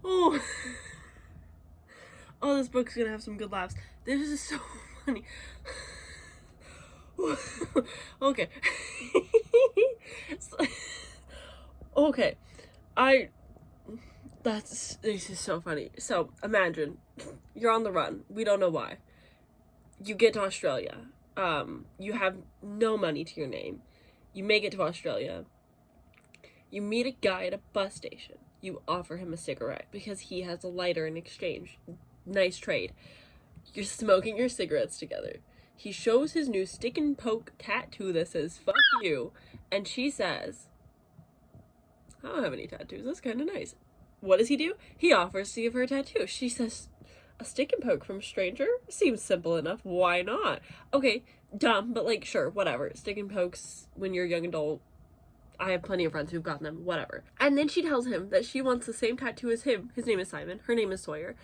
Oh. Oh, this book's gonna have some good laughs. This is so funny. Okay. Okay. This is so funny. So, imagine, you're on the run. We don't know why. You get to Australia. You have no money to your name. You make it to Australia. You meet a guy at a bus station. You offer him a cigarette because he has a lighter in exchange. Nice trade. You're smoking your cigarettes together. He shows his new stick and poke tattoo that says "fuck you," and she says, "I don't have any tattoos. That's kind of nice." What does he do? He offers to give her a tattoo. She says, "A stick and poke from a stranger? Seems simple enough. Why not?" Okay, dumb, but like, sure, whatever. Stick and pokes when you're a young adult. I have plenty of friends who've gotten them, whatever. And then she tells him that she wants the same tattoo as him. His name is Simon. Her name is Sawyer.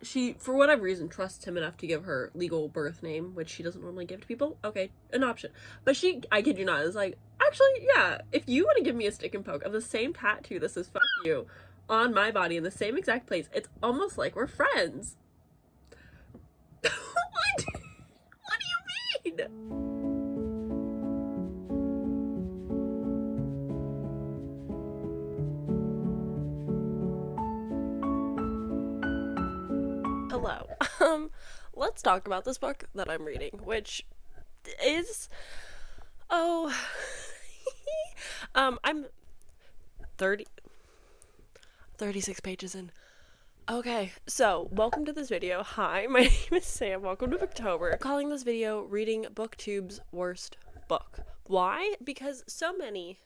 She, for whatever reason, trusts him enough to give her legal birth name, which she doesn't normally give to people. Okay, an option. But she, I kid you not, is like, actually, yeah, if you want to give me a stick and poke of the same tattoo that says "fuck you" on my body in the same exact place, it's almost like we're friends. What? What do you mean? Hello. Let's talk about this book that I'm reading, which is, I'm 36 pages in. Okay, so welcome to this video. Hi, my name is Sam. Welcome to Booktober. I'm calling this video Reading BookTube's Worst Book. Why? Because so many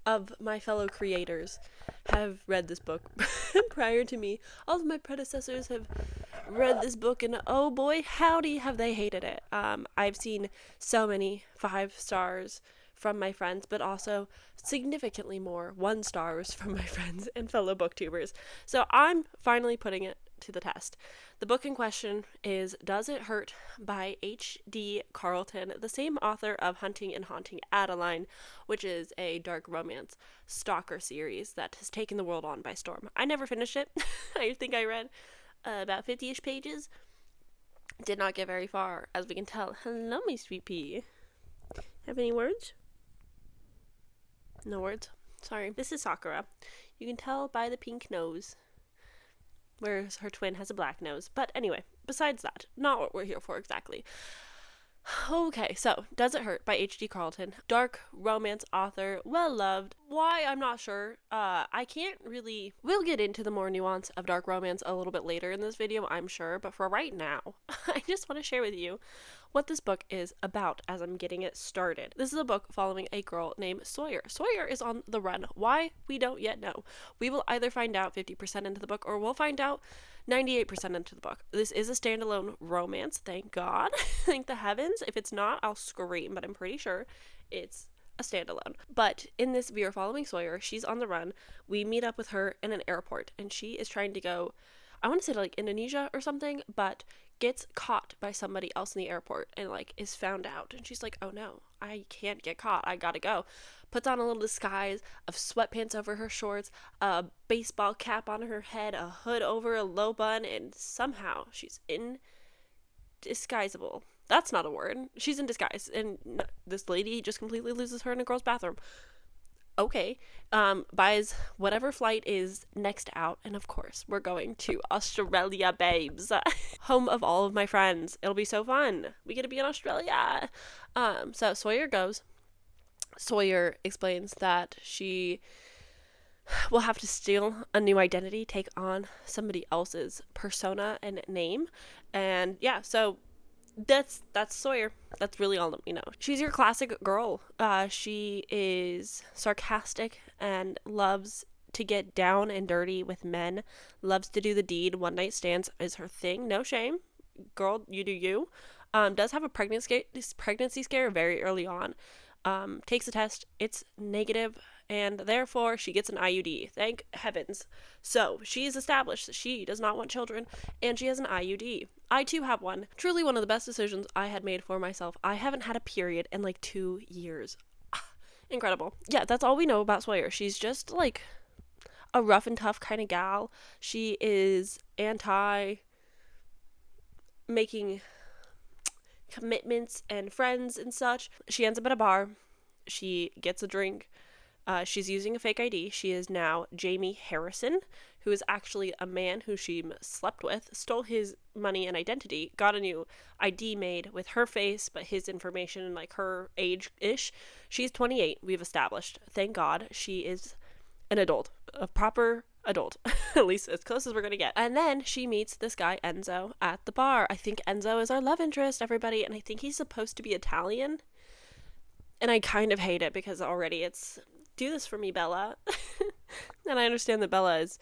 of my fellow creators have read this book prior to me. All of my predecessors have read this book, and oh boy, howdy, have they hated it. I've seen so many 5 stars from my friends, but also significantly more 1 stars from my friends and fellow booktubers. So I'm finally putting it to the test. The book in question is Does It Hurt by H.D. Carlton, the same author of Hunting and Haunting Adeline, which is a dark romance stalker series that has taken the world on by storm. I never finished it. I think I read about 50-ish pages. Did not get very far, as we can tell. Hello, my sweet pea. Have any words? No words? Sorry. This is Sakura. You can tell by the pink nose, whereas her twin has a black nose. But anyway, besides that, not what we're here for exactly. Okay, so Does It Hurt by H.D. Carlton. Dark romance author, well loved. Why? I'm not sure. I can't really... We'll get into the more nuance of dark romance a little bit later in this video, I'm sure. But for right now, I just want to share with you what this book is about as I'm getting it started. This is a book following a girl named Sawyer. Sawyer is on the run. Why? We don't yet know. We will either find out 50% into the book, or we'll find out 98% into the book. This is a standalone romance, thank God. Thank the heavens. If it's not, I'll scream, but I'm pretty sure it's a standalone. But in this, we are following Sawyer. She's on the run. We meet up with her in an airport, and she is trying to go, I want to say to like Indonesia or something, but gets caught by somebody else in the airport and like is found out. And she's like, oh no, I can't get caught. I gotta go. Puts on a little disguise of sweatpants over her shorts, a baseball cap on her head, a hood over a low bun, and somehow she's indisguisable. That's not a word. She's in disguise, and this lady just completely loses her in a girl's bathroom. Okay, buys whatever flight is next out, and of course, we're going to Australia, babes. Home of all of my friends. It'll be so fun. We get to be in Australia. So Sawyer goes. Sawyer explains that she will have to steal a new identity, take on somebody else's persona and name, and yeah, so that's Sawyer. That's really all that we know. She's your classic girl. She is sarcastic and loves to get down and dirty with men, loves to do the deed. One night stands is her thing. No shame. Girl, you do you. Does have a pregnancy scare very early on. Takes a test. It's negative, and therefore she gets an IUD. Thank heavens. So she's established that she does not want children, and she has an IUD. I too have one. Truly one of the best decisions I had made for myself. I haven't had a period in like 2 years. Incredible. Yeah, that's all we know about Sawyer. She's just like a rough and tough kind of gal. She is anti making commitments and friends and such. She ends up at a bar. She gets a drink. She's using a fake ID. She is now Jamie Harrison, who is actually a man who she slept with, stole his money and identity, got a new ID made with her face, but his information and like her age-ish. She's 28, we've established. Thank God. She is an adult, a proper adult, at least as close as we're gonna get. And then she meets this guy, Enzo, at the bar. I think Enzo is our love interest, everybody, and I think he's supposed to be Italian. And I kind of hate it because already it's, do this for me, Bella. And I understand that Bella is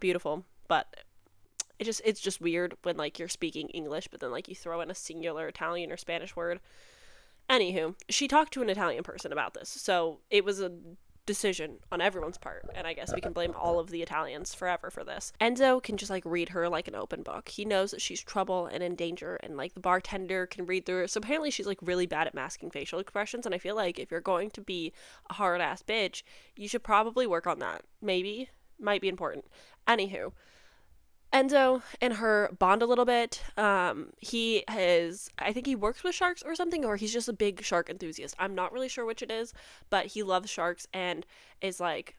beautiful, but it's just weird when like you're speaking English, but then like you throw in a singular Italian or Spanish word. Anywho, she talked to an Italian person about this, so it was a decision on everyone's part, and I guess we can blame all of the Italians forever for this. Enzo can just like read her like an open book. He knows that she's trouble and in danger, and like the bartender can read through her. So apparently she's like really bad at masking facial expressions, and I feel like if you're going to be a hard ass bitch, you should probably work on that. Maybe might be important. Anywho, Enzo and her bond a little bit. I think he works with sharks or something, or he's just a big shark enthusiast. I'm not really sure which it is, but he loves sharks and is like,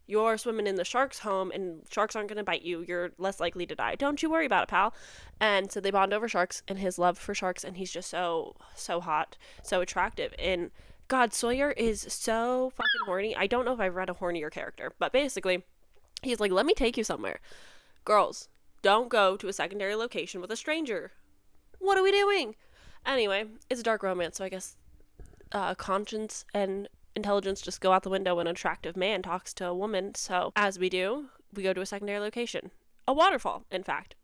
you're swimming in the shark's home and sharks aren't going to bite you. You're less likely to die. Don't you worry about it, pal. And so they bond over sharks and his love for sharks, and he's just so hot, so attractive. And God, Sawyer is so fucking horny. I don't know if I've read a hornier character, but basically he's like, let me take you somewhere. Girls, don't go to a secondary location with a stranger. What are we doing? Anyway, it's a dark romance, so I guess conscience and intelligence just go out the window when an attractive man talks to a woman. So as we do, we go to a secondary location. A waterfall, in fact,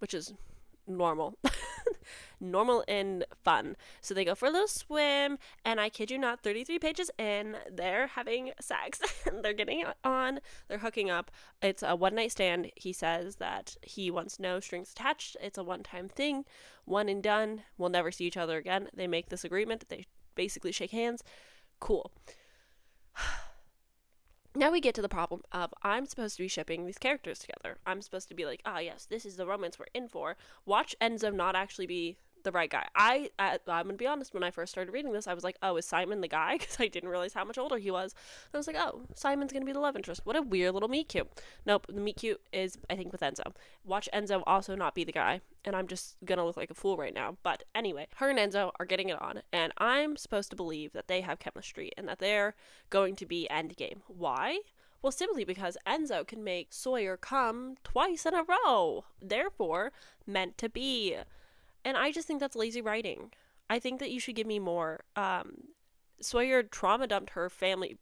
which is normal. Normal and fun. So they go for a little swim, and I kid you not, 33 pages in, they're having sex. They're getting on, they're hooking up. It's a one night stand. He says that he wants no strings attached. It's a one-time thing, one and done. We'll never see each other again. They make this agreement. They basically shake hands. Cool. Now we get to the problem of I'm supposed to be shipping these characters together. I'm supposed to be like, yes, this is the romance we're in for. Watch Enzo not actually be the right guy. I'm gonna be honest, when I first started reading this, I was like, oh, is Simon the guy? Because I didn't realize how much older he was. And I was like, oh, Simon's gonna be the love interest. What a weird little meet cute. Nope, the meet cute is, I think, with Enzo. Watch Enzo also not be the guy, and I'm just gonna look like a fool right now. But anyway, her and Enzo are getting it on, and I'm supposed to believe that they have chemistry and that they're going to be endgame. Why? Well, simply because Enzo can make Sawyer come twice in a row. Therefore, meant to be. And I just think that's lazy writing. I think that you should give me more. Sawyer trauma dumped her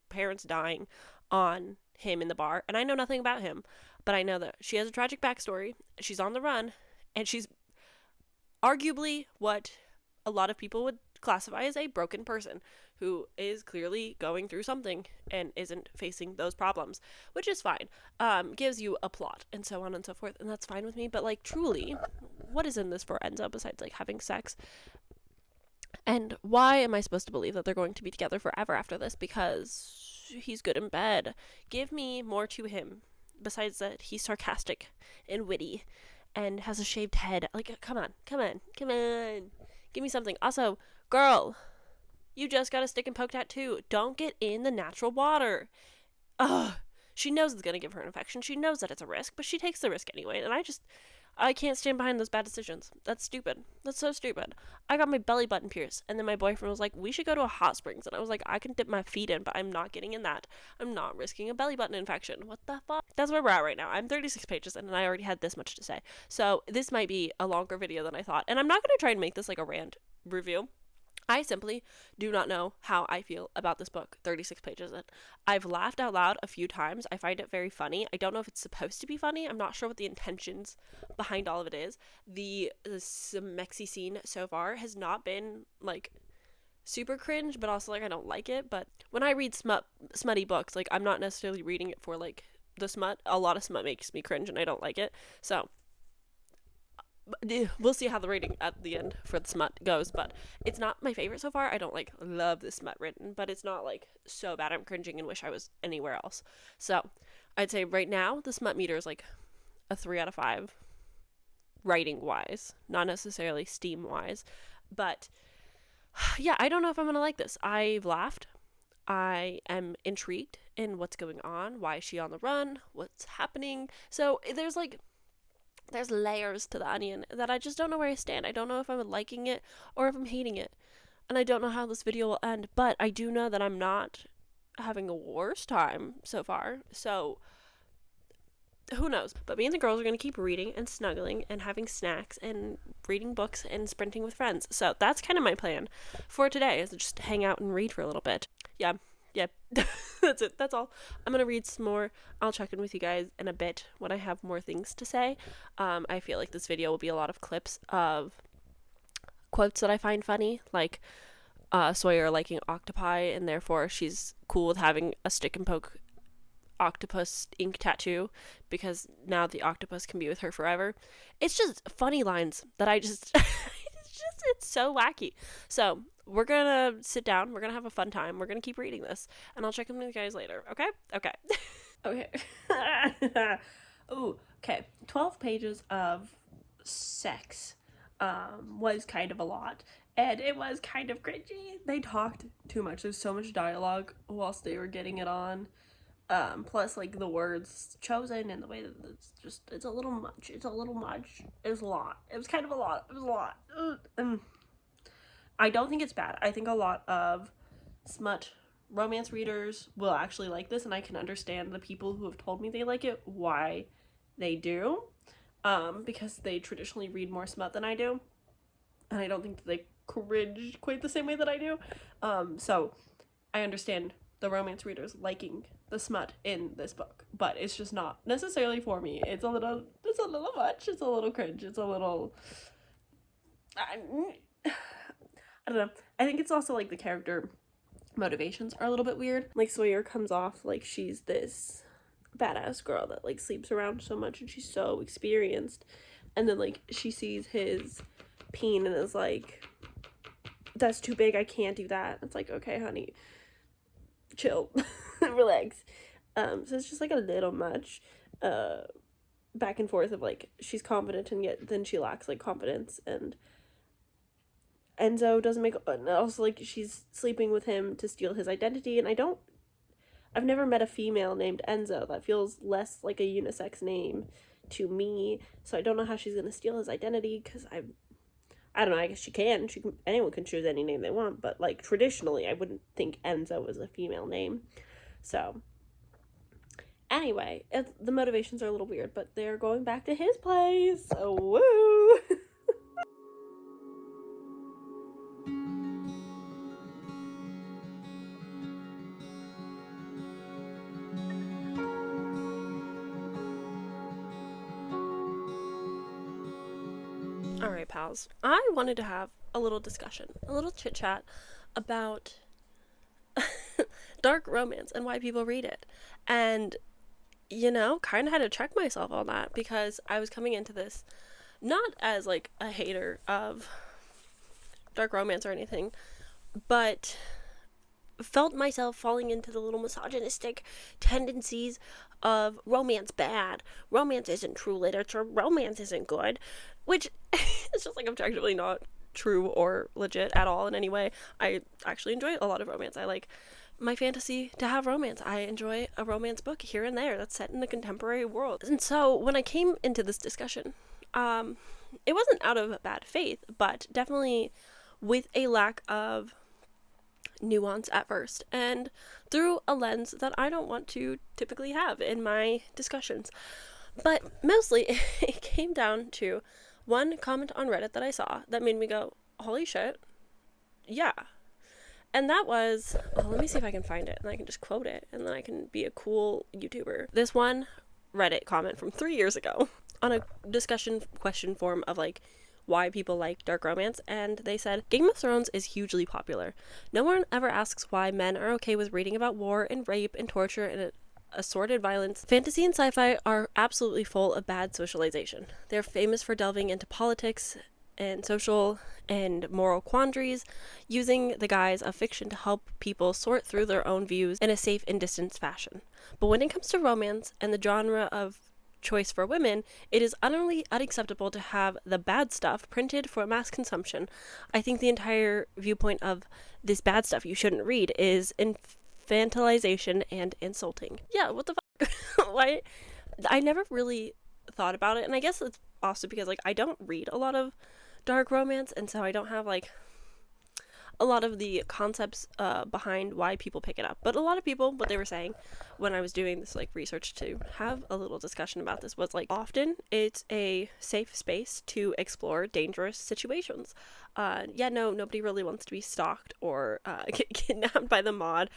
parents dying on him in the bar, and I know nothing about him, but I know that she has a tragic backstory, she's on the run, and she's arguably what a lot of people would classify as a broken person who is clearly going through something and isn't facing those problems, which is fine. Gives you a plot and so on and so forth, and that's fine with me. But like, truly, what is in this for Enzo besides like having sex? And why am I supposed to believe that they're going to be together forever after this? Because he's good in bed. Give me more to him besides that he's sarcastic and witty and has a shaved head. Like, come on. Give me something. Also, girl, you just got a stick and poke tattoo. Don't get in the natural water. Ugh. She knows it's going to give her an infection. She knows that it's a risk, but she takes the risk anyway. And I can't stand behind those bad decisions. That's stupid. That's so stupid. I got my belly button pierced, and then my boyfriend was like, we should go to a hot springs. And I was like, I can dip my feet in, but I'm not getting in that. I'm not risking a belly button infection. What the fuck? That's where we're at right now. I'm 36 pages in, and I already had this much to say. So this might be a longer video than I thought. And I'm not going to try and make this like a rant review. I simply do not know how I feel about this book, 36 pages in. I've laughed out loud a few times. I find it very funny. I don't know if it's supposed to be funny. I'm not sure what the intentions behind all of it is. The Mexi scene so far has not been, like, super cringe, but also, like, I don't like it. But when I read smutty books, like, I'm not necessarily reading it for, like, the smut. A lot of smut makes me cringe, and I don't like it. So we'll see how the rating at the end for the smut goes, but it's not my favorite so far. I don't like love the smut written, but it's not like so bad I'm cringing and wish I was anywhere else. So I'd say right now the smut meter is like a 3 out of 5 writing wise, not necessarily steam wise, but yeah, I don't know if I'm gonna like this. I've laughed. I am intrigued in what's going on. Why is she on the run? What's happening? So there's layers to the onion that I just don't know where I stand. I don't know if I'm liking it or if I'm hating it. And I don't know how this video will end, but I do know that I'm not having a worse time so far. So who knows? But me and the girls are going to keep reading and snuggling and having snacks and reading books and sprinting with friends. So that's kind of my plan for today, is to just hang out and read for a little bit. Yeah. That's it. That's all. I'm going to read some more. I'll check in with you guys in a bit when I have more things to say. I feel like this video will be a lot of clips of quotes that I find funny, like Sawyer liking octopi and therefore she's cool with having a stick and poke octopus ink tattoo because now the octopus can be with her forever. It's just funny lines that I just it's so wacky. So we're gonna sit down, we're gonna have a fun time, we're gonna keep reading this, and I'll check in with you guys later. Okay. Ooh, okay. 12 pages of sex was kind of a lot, and it was kind of cringy. They talked too much. There's so much dialogue whilst they were getting it on. Plus, like, the words chosen and the way that it's a little much. It was a lot. It was kind of a lot. It was a lot. I don't think it's bad. I think a lot of smut romance readers will actually like this, and I can understand the people who have told me they like it, why they do, because they traditionally read more smut than I do, and I don't think that they cringe quite the same way that I do, so I understand the romance readers liking the smut in this book, but it's just not necessarily for me. It's a little much, it's a little cringe, it's a little, I don't know. I think it's also like the character motivations are a little bit weird. Like, Sawyer comes off like she's this badass girl that like sleeps around so much and she's so experienced, and then like she sees his peen and is like, that's too big, I can't do that. It's like, okay honey, chill. Relax. So it's just like a little much back and forth of like she's confident and yet then she lacks like confidence, and Enzo doesn't make, and also like she's sleeping with him to steal his identity, and I've never met a female named Enzo. That feels less like a unisex name to me, so I don't know how she's gonna steal his identity, because I don't know, I guess she can, anyone can choose any name they want, but like traditionally I wouldn't think Enzo was a female name. So anyway, the motivations are a little weird, but they're going back to his place, so woo. Alright, pals, I wanted to have a little discussion, a little chit chat about dark romance and why people read it. And, you know, kind of had to check myself on that, because I was coming into this not as like a hater of dark romance or anything, but felt myself falling into the little misogynistic tendencies of romance bad, romance isn't true literature, romance isn't good, which is just like objectively not true or legit at all in any way. I actually enjoy a lot of romance. I like my fantasy to have romance. I enjoy a romance book here and there that's set in the contemporary world. And so when I came into this discussion, it wasn't out of bad faith, but definitely with a lack of nuance at first, and through a lens that I don't want to typically have in my discussions. But mostly it came down to one comment on Reddit that I saw that made me go, holy shit, yeah. And that was, let me see if I can find it and I can just quote it and then I can be a cool YouTuber. This one Reddit comment from 3 years ago on a discussion question forum of like why people like dark romance, and they said, Game of Thrones is hugely popular. No one ever asks why men are okay with reading about war and rape and torture and assorted violence. Fantasy and sci-fi are absolutely full of bad socialization. They're famous for delving into politics and social and moral quandaries, using the guise of fiction to help people sort through their own views in a safe and distanced fashion. But when it comes to romance and the genre of choice for women, it is utterly unacceptable to have the bad stuff printed for mass consumption. I think the entire viewpoint of this bad stuff you shouldn't read is infantilization and insulting. Yeah, what the fuck? Why? I never really thought about it, and I guess it's also because, like, I don't read a lot of dark romance, and so I don't have, like, a lot of the concepts behind why people pick it up. But a lot of people, what they were saying when I was doing this, like, research to have a little discussion about this was, like, often it's a safe space to explore dangerous situations. Nobody really wants to be stalked or get kidnapped by the mod.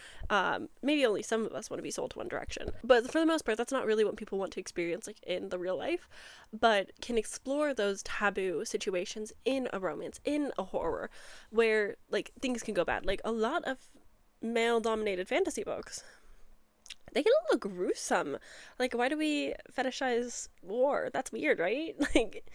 Maybe only some of us want to be sold to one direction. But for the most part, that's not really what people want to experience, like, in the real life. But can explore those taboo situations in a romance, in a horror, where, like, things can go bad. Like, a lot of male-dominated fantasy books, they get a little gruesome. Like, why do we fetishize war? That's weird, right? Like,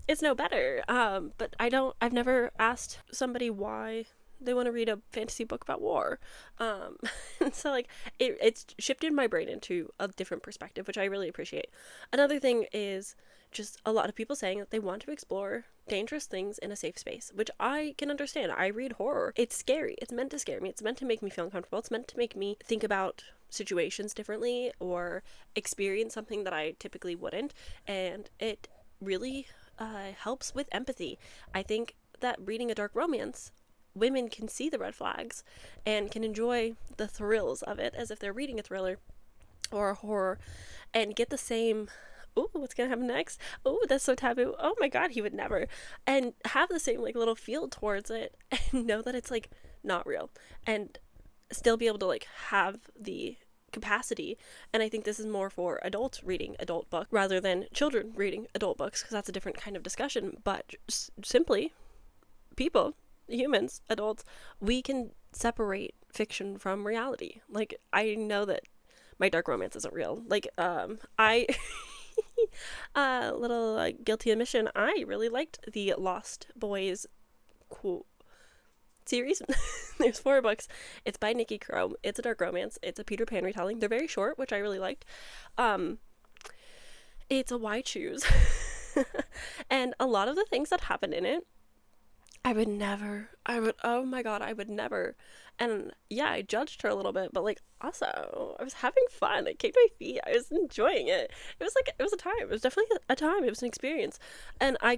it's no better. But I've never asked somebody why they want to read a fantasy book about war. So, like, it's shifted my brain into a different perspective, which I really appreciate. Another thing is just a lot of people saying that they want to explore dangerous things in a safe space, which I can understand. I read horror. It's scary. It's meant to scare me. It's meant to make me feel uncomfortable. It's meant to make me think about situations differently or experience something that I typically wouldn't. And it really helps with empathy. I think that reading a dark romance, women can see the red flags and can enjoy the thrills of it as if they're reading a thriller or a horror and get the same, ooh, what's gonna happen next? Oh, that's so taboo. Oh my god, he would never. And have the same, like, little feel towards it and know that it's, like, not real. And still be able to, like, have the capacity. And I think this is more for adults reading adult books rather than children reading adult books, because that's a different kind of discussion. But simply, people, humans, adults, we can separate fiction from reality. Like, I know that my dark romance isn't real. Like, I little guilty admission, I really liked the Lost Boys series. There's 4 books. It's by Nikki Crow. It's a dark romance. It's a Peter Pan retelling. They're very short, which I really liked. It's a why choose. And a lot of the things that happen in it, oh my god, I would never. And yeah, I judged her a little bit, but, like, also, I was having fun. I kicked my feet. I was enjoying it. It was a time. It was definitely a time. It was an experience. And I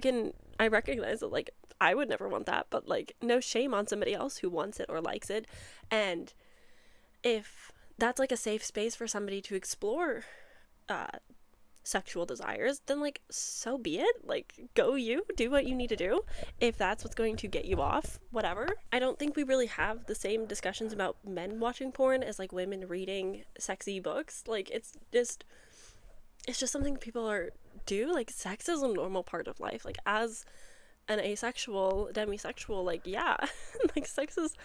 recognize that, like, I would never want that, but, like, no shame on somebody else who wants it or likes it. And if that's, like, a safe space for somebody to explore sexual desires, then, like, so be it. Like, go you, do what you need to do. If that's what's going to get you off, whatever. I don't think we really have the same discussions about men watching porn as, like, women reading sexy books. Like, it's just something people do. Like, sex is a normal part of life. Like, as an asexual, demisexual, like, yeah, like, sex is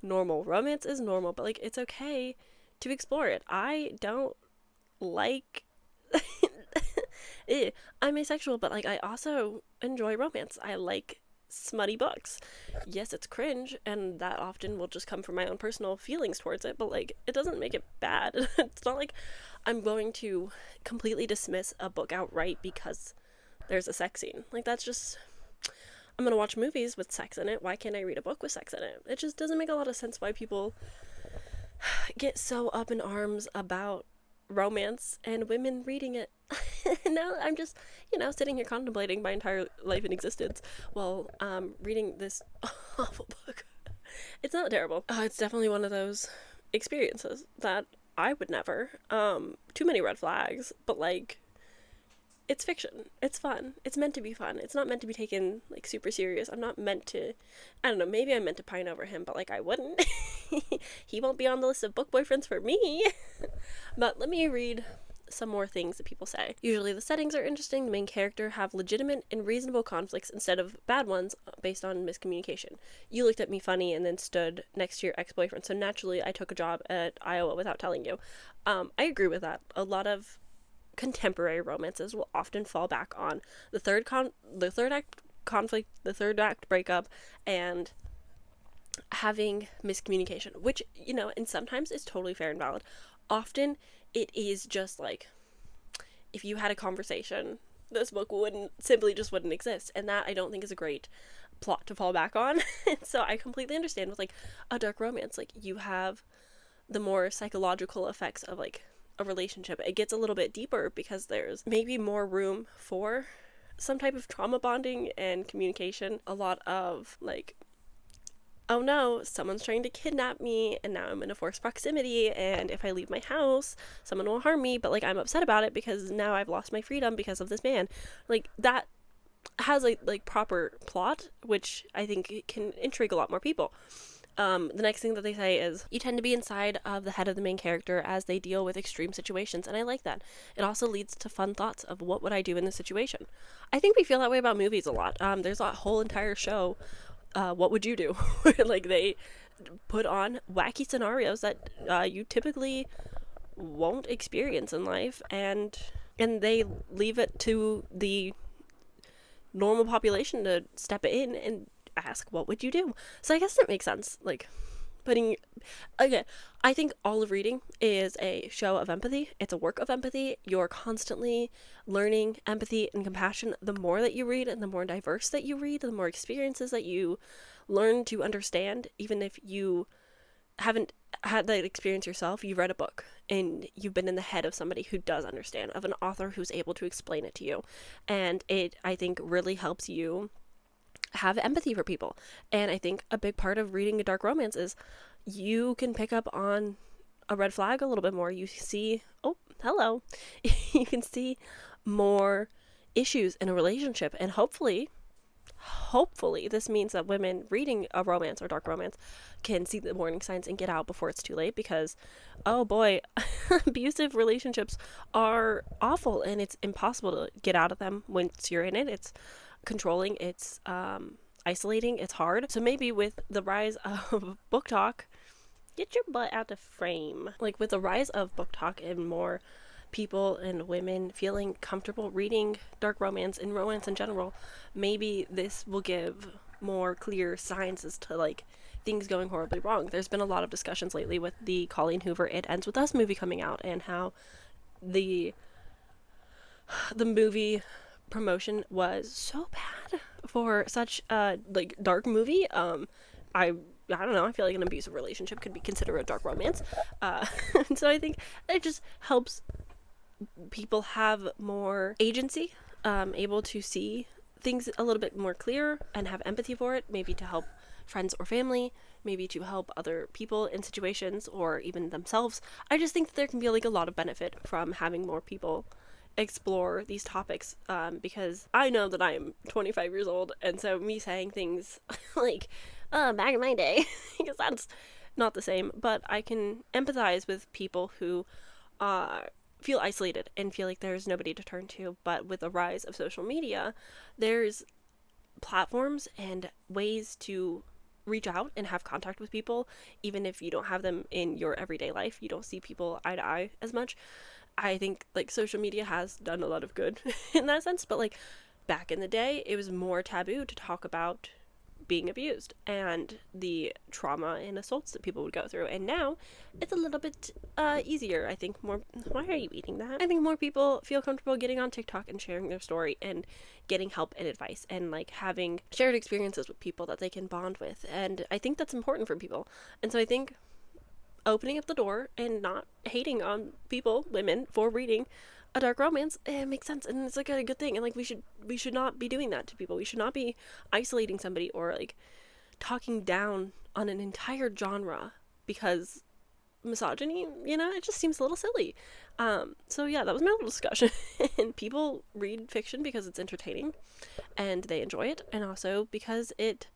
normal. Romance is normal, but, like, it's okay to explore it. I don't like I'm asexual, but, like, I also enjoy romance. I like smutty books. Yes, it's cringe, and that often will just come from my own personal feelings towards it, but, like, it doesn't make it bad. It's not like I'm going to completely dismiss a book outright because there's a sex scene. Like, that's just, I'm gonna watch movies with sex in it. Why can't I read a book with sex in it? It just doesn't make a lot of sense why people get so up in arms about romance and women reading it. Now I'm just, sitting here contemplating my entire life and existence while reading this awful book. It's not terrible. It's definitely one of those experiences that I would never. Too many red flags, but, like, it's fiction. It's fun. It's meant to be fun. It's not meant to be taken, like, super serious. I'm not meant to, I don't know, maybe I'm meant to pine over him, but, like, I wouldn't. He won't be on the list of book boyfriends for me. But let me read some more things that people say. Usually the settings are interesting, the main character have legitimate and reasonable conflicts instead of bad ones based on miscommunication. You looked at me funny and then stood next to your ex-boyfriend, so naturally I took a job at Iowa without telling you. I agree with that. A lot of contemporary romances will often fall back on the third act conflict, the third act breakup, and having miscommunication, which, you know, and sometimes is totally fair and valid. Often it is just like, if you had a conversation, this book wouldn't exist, and that I don't think is a great plot to fall back on. So I completely understand with like a dark romance, like you have the more psychological effects of like a relationship. It gets a little bit deeper because there's maybe more room for some type of trauma bonding and communication. A lot of like, oh no, someone's trying to kidnap me and now I'm in a forced proximity, and if I leave my house someone will harm me, but like I'm upset about it because now I've lost my freedom because of this man. Like that has a like proper plot, which I think can intrigue a lot more people. The next thing that they say is, you tend to be inside of the head of the main character as they deal with extreme situations, and I like that. It also leads to fun thoughts of what would I do in this situation. I think we feel that way about movies a lot. There's a whole entire show, What Would You Do? Like they put on wacky scenarios that you typically won't experience in life, and they leave it to the normal population to step in and ask, what would you do? So I guess that makes sense. Like putting, again, I think all of reading is a show of empathy. It's a work of empathy. You're constantly learning empathy and compassion. The more that you read and the more diverse that you read, the more experiences that you learn to understand. Even if you haven't had that experience yourself, you've read a book and you've been in the head of somebody who does understand, of an author who's able to explain it to you. And it, I think, really helps you have empathy for people. And I think a big part of reading a dark romance is you can pick up on a red flag a little bit more. You see, oh, hello. You can see more issues in a relationship, and hopefully this means that women reading a romance or dark romance can see the warning signs and get out before it's too late, because oh boy, abusive relationships are awful and it's impossible to get out of them once you're in it. It's controlling, it's isolating, it's hard. So maybe with the rise of book talk, get your butt out of frame. Like with the rise of book talk and more people and women feeling comfortable reading dark romance and romance in general, maybe this will give more clear signs as to like things going horribly wrong. There's been a lot of discussions lately with the Colleen Hoover It Ends With Us movie coming out, and how the movie promotion was so bad for such a like dark movie. I don't know, I feel like an abusive relationship could be considered a dark romance. So I think it just helps people have more agency, able to see things a little bit more clear and have empathy for it, maybe to help friends or family, maybe to help other people in situations or even themselves. I just think that there can be like a lot of benefit from having more people explore these topics, because I know that I am 25 years old, and so me saying things like back in my day, because that's not the same, but I can empathize with people who feel isolated and feel like there's nobody to turn to. But with the rise of social media, there's platforms and ways to reach out and have contact with people, even if you don't have them in your everyday life. You don't see people eye to eye as much. I think like social media has done a lot of good in that sense, but like back in the day, it was more taboo to talk about being abused and the trauma and assaults that people would go through. And now it's a little bit easier. I think more, why are you eating that? I think more people feel comfortable getting on TikTok and sharing their story and getting help and advice and like having shared experiences with people that they can bond with. And I think that's important for people. And so I think opening up the door and not hating on people, women, for reading a dark romance, it makes sense, and it's like a good thing. And like we should not be doing that to people. We should not be isolating somebody or like talking down on an entire genre because misogyny, you know, it just seems a little silly. So yeah, that was my little discussion. And people read fiction because it's entertaining and they enjoy it, and also because it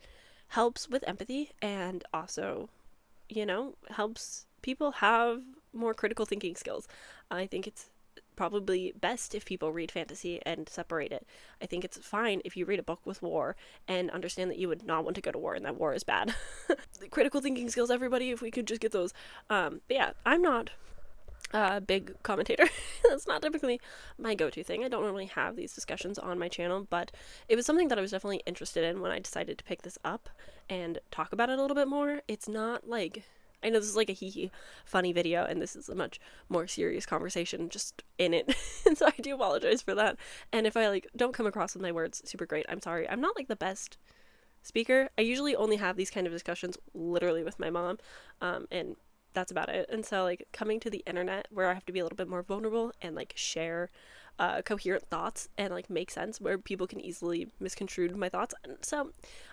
helps with empathy, and also, you know, helps people have more critical thinking skills. I think it's probably best if people read fantasy and separate it. I think it's fine if you read a book with war and understand that you would not want to go to war and that war is bad. Critical thinking skills, everybody, if we could just get those. But yeah, I'm not a big commentator. That's not typically my go-to thing. I don't normally have these discussions on my channel, but it was something that I was definitely interested in when I decided to pick this up and talk about it a little bit more. It's not like, I know this is like a hee-hee funny video, and this is a much more serious conversation just in it. And so I do apologize for that. And if I like don't come across with my words super great, I'm sorry. I'm not like the best speaker. I usually only have these kind of discussions literally with my mom, and that's about it. And so like coming to the internet where I have to be a little bit more vulnerable and like share coherent thoughts and like make sense where people can easily misconstrue my thoughts. And so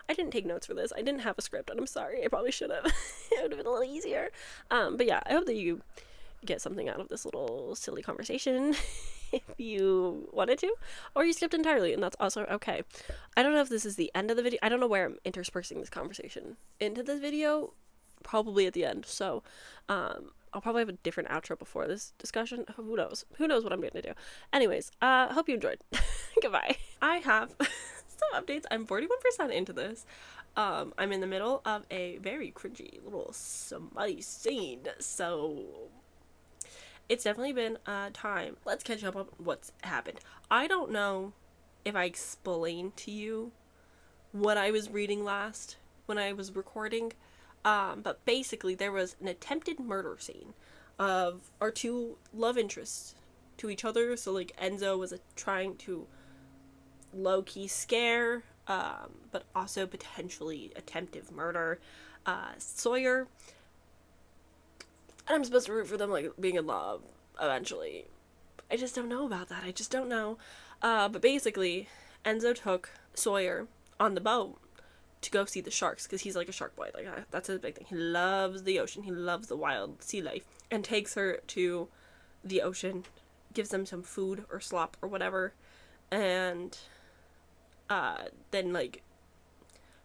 I didn't take notes for this. I didn't have a script, and I'm sorry. I probably should have. It would have been a little easier. But yeah, I hope that you get something out of this little silly conversation if you wanted to, or you skipped entirely, and that's also okay. I don't know if this is the end of the video. I don't know where I'm interspersing this conversation into this video, probably at the end. So I'll probably have a different outro before this discussion. Who knows what I'm going to do. Anyways, hope you enjoyed. Goodbye. I have some updates. I'm 41% into this. I'm in the middle of a very cringy little smutty scene, so it's definitely been time. Let's catch up on what's happened. I don't know if I explained to you what I was reading last when I was recording, but basically there was an attempted murder scene of our two love interests to each other. So like Enzo was trying to low-key scare, but also potentially attempted murder Sawyer. And I'm supposed to root for them like being in love eventually. I just don't know about that. I just don't know. But basically, Enzo took Sawyer on the boat to go see the sharks, because he's like a shark boy. Like that's his big thing. He loves the ocean. He loves the wild sea life. And takes her to the ocean, gives them some food or slop or whatever, and then like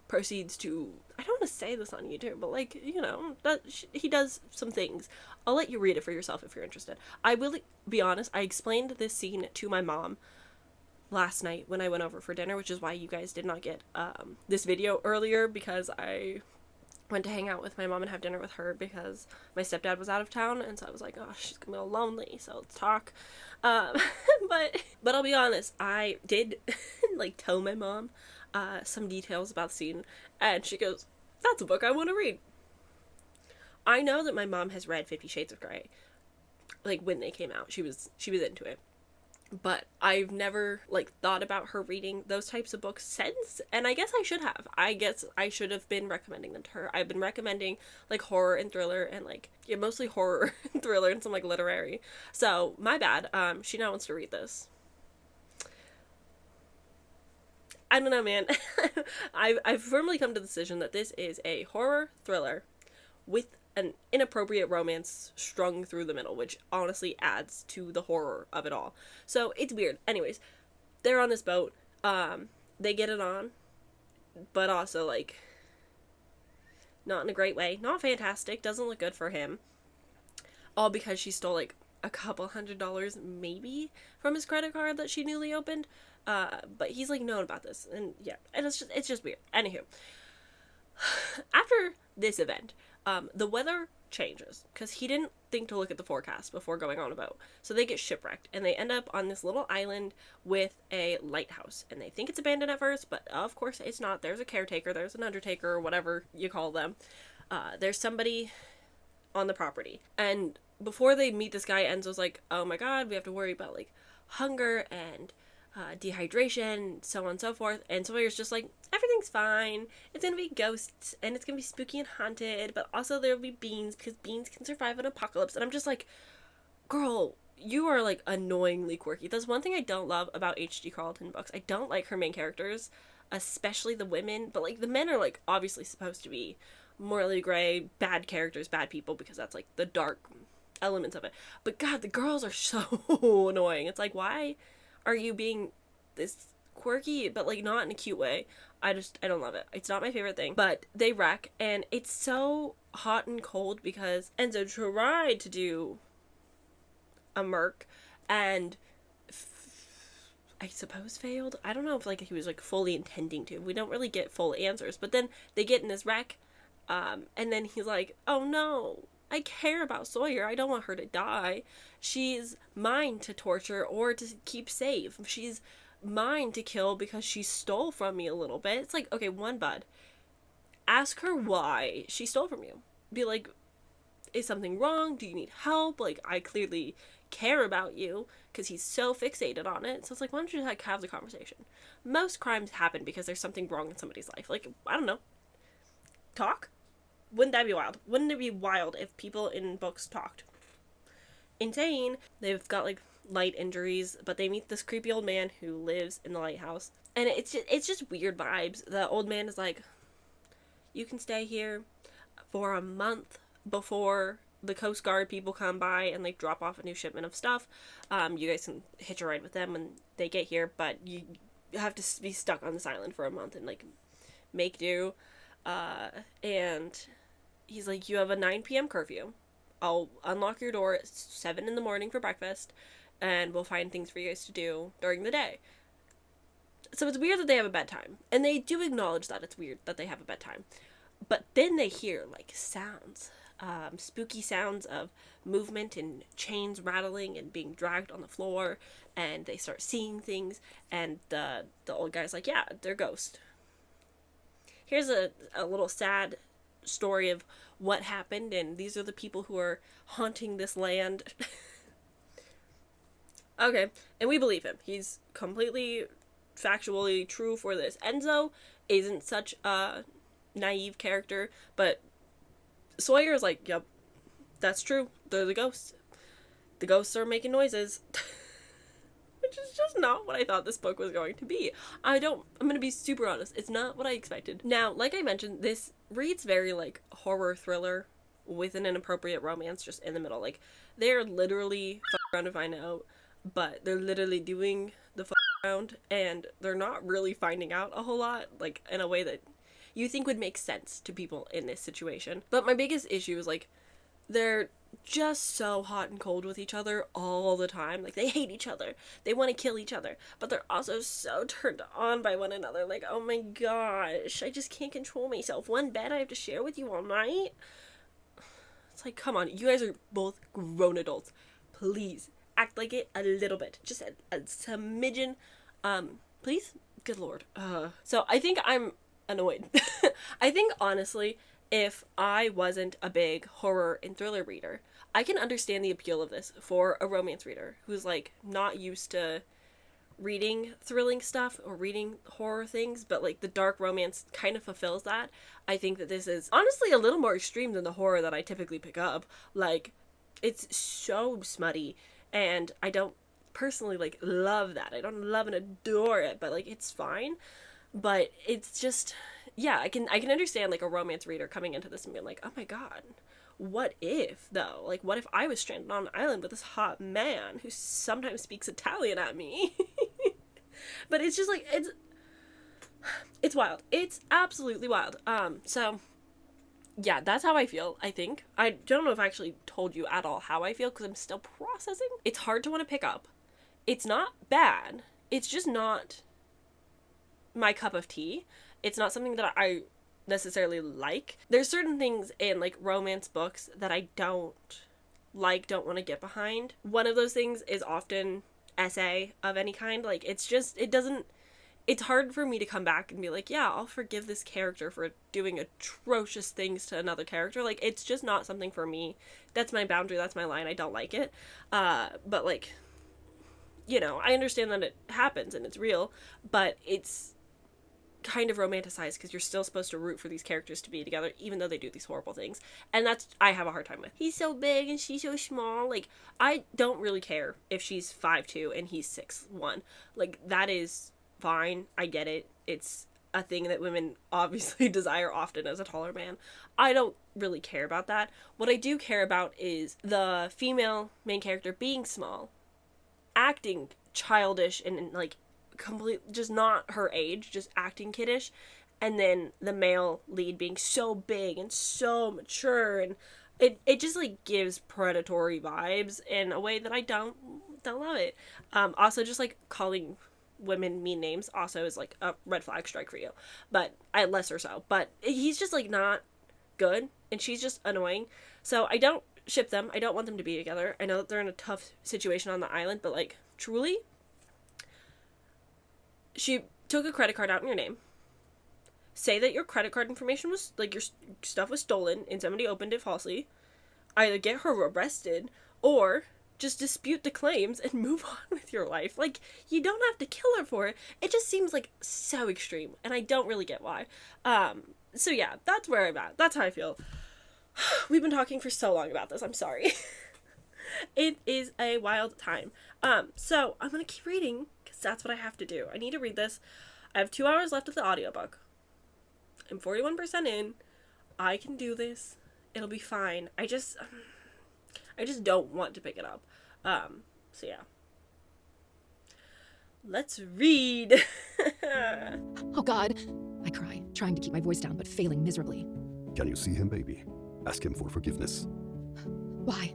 proceeds to, I don't want to say this on YouTube, but like, you know, that he does some things. I'll let you read it for yourself if you're interested. I will be honest, I explained this scene to my mom last night when I went over for dinner, which is why you guys did not get this video earlier, because I went to hang out with my mom and have dinner with her because my stepdad was out of town, and so I was like, oh, she's gonna be all lonely, so let's talk. But I'll be honest, I did like tell my mom some details about the scene, and she goes, that's a book I want to read. I know that my mom has read 50 Shades of Grey, like when they came out. She was into it, but I've never like thought about her reading those types of books since, and I guess I should have. I guess I should have been recommending them to her. I've been recommending like horror and thriller, and like, yeah, mostly horror and thriller and some like literary. So my bad. She now wants to read this. I don't know, man. I've firmly come to the decision that this is a horror thriller with an inappropriate romance strung through the middle, which honestly adds to the horror of it all. So it's weird. Anyways, they're on this boat. They get it on, but also like not in a great way. Not fantastic. Doesn't look good for him. All because she stole like a couple $100 maybe from his credit card that she newly opened. But he's like known about this, and yeah, and it's just weird. Anywho, after this event, the weather changes because he didn't think to look at the forecast before going on a boat. So they get shipwrecked, and they end up on this little island with a lighthouse, and they think it's abandoned at first, but of course it's not. There's a caretaker, there's an undertaker, or whatever you call them. There's somebody on the property, and before they meet this guy, Enzo's like, oh my god, we have to worry about like hunger and dehydration, so on and so forth. And Sawyer's just like, everything's fine. It's gonna be ghosts, and it's gonna be spooky and haunted, but also there'll be beans, because beans can survive an apocalypse. And I'm just like, girl, you are like annoyingly quirky. That's one thing I don't love about H.G. Carlton books. I don't like her main characters, especially the women, but like the men are like obviously supposed to be morally gray, bad characters, bad people, because that's like the dark elements of it. But god, the girls are so annoying. It's like, why are you being this quirky, but like not in a cute way? I don't love it. It's not my favorite thing. But they wreck, and it's so hot and cold because Enzo tried to do a Merc and I suppose failed. I don't know if like he was like fully intending to. We don't really get full answers. But then they get in this wreck, and then he's like, "Oh no, I care about Sawyer. I don't want her to die. She's mine to torture or to keep safe. She's mine to kill because she stole from me a little bit." It's like, okay, one, bud, ask her why she stole from you. Be like, is something wrong? Do you need help? Like, I clearly care about you, because he's so fixated on it. So it's like, why don't you like have the conversation? Most crimes happen because there's something wrong in somebody's life. Like, I don't know, talk. Wouldn't that be wild? Wouldn't it be wild if people in books talked? Insane. They've got like light injuries, but they meet this creepy old man who lives in the lighthouse, and it's just weird vibes. The old man is like, you can stay here for a month before the Coast Guard people come by and like drop off a new shipment of stuff. You guys can hitch a ride with them when they get here, but you have to be stuck on this island for a month and like make do. And he's like, you have a 9 p.m. curfew. I'll unlock your door at 7 in the morning for breakfast, and we'll find things for you guys to do during the day. So it's weird that they have a bedtime, and they do acknowledge that it's weird that they have a bedtime. But then they hear like sounds, spooky sounds of movement and chains rattling and being dragged on the floor, and they start seeing things, and the old guy's like, yeah, they're ghosts. Here's a little sad story of what happened, and these are the people who are haunting this land. Okay, and we believe him. He's completely factually true for this. Enzo isn't such a naive character, but Sawyer is like, yep, that's true. They're the ghosts. The ghosts are making noises. Which is just not what I thought this book was going to be. I'm gonna be super honest, it's not what I expected. Now, like I mentioned, this reads very like horror thriller with an inappropriate romance just in the middle. Like, they're literally around to find out, but they're literally doing the around, and they're not really finding out a whole lot, like in a way that you think would make sense to people in this situation. But my biggest issue is like, they're just so hot and cold with each other all the time. Like, they hate each other, they want to kill each other, but they're also so turned on by one another. Like, oh my gosh, I just can't control myself. One bed I have to share with you all night. It's like, come on, you guys are both grown adults. Please act like it a little bit, just a smidgen, please. Good lord. So I think I'm annoyed. I think honestly, if I wasn't a big horror and thriller reader, I can understand the appeal of this for a romance reader who's like not used to reading thrilling stuff or reading horror things, but like the dark romance kind of fulfills that. I think that this is honestly a little more extreme than the horror that I typically pick up. Like, it's so smutty, and I don't personally like love that. I don't love and adore it, but like, it's fine. But it's just, yeah, I can understand like a romance reader coming into this and being like, oh my god, what if though? Like, what if I was stranded on an island with this hot man who sometimes speaks Italian at me? But it's just like, it's wild. It's absolutely wild. So yeah, that's how I feel, I think. I don't know if I actually told you at all how I feel, because I'm still processing. It's hard to want to pick up. It's not bad. It's just not my cup of tea. It's not something that I necessarily like. There's certain things in like romance books that I don't want to get behind. One of those things is often essay of any kind. Like, it's hard for me to come back and be like, yeah, I'll forgive this character for doing atrocious things to another character. Like, it's just not something for me. That's my boundary, that's my line. I don't like it. But like, you know, I understand that it happens and it's real, but it's kind of romanticized because you're still supposed to root for these characters to be together even though they do these horrible things, and that's I have a hard time with. He's so big and she's so small. Like, I don't really care if she's 5'2" and he's 6'1". Like, that is fine. I get it. It's a thing that women obviously desire often as a taller man. I don't really care about that. What I do care about is the female main character being small, acting childish and like complete, just not her age, just acting kiddish, and then the male lead being so big and so mature, and it just like gives predatory vibes in a way that I don't They'll love it. Also, just like calling women mean names also is like a red flag strike for you, but I lesser so. But he's just like not good, and she's just annoying. So I don't ship them. I don't want them to be together. I know that they're in a tough situation on the island, but like truly, she took a credit card out in your name. Say that your credit card information was like your stuff was stolen and somebody opened it falsely. Either get her arrested or just dispute the claims and move on with your life. Like, you don't have to kill her for it. It just seems like so extreme, and I don't really get why. So yeah, that's where I'm at. That's how I feel. We've been talking for so long about this. I'm sorry. It is a wild time. So I'm gonna keep reading because that's what I have to do. I need to read this. I have 2 hours left of the audiobook. I'm 41% in. I can do this. It'll be fine. I just don't want to pick it up. So yeah. Let's read. Oh God, I cry, trying to keep my voice down, but failing miserably. Can you see him, baby? Ask him for forgiveness. Why?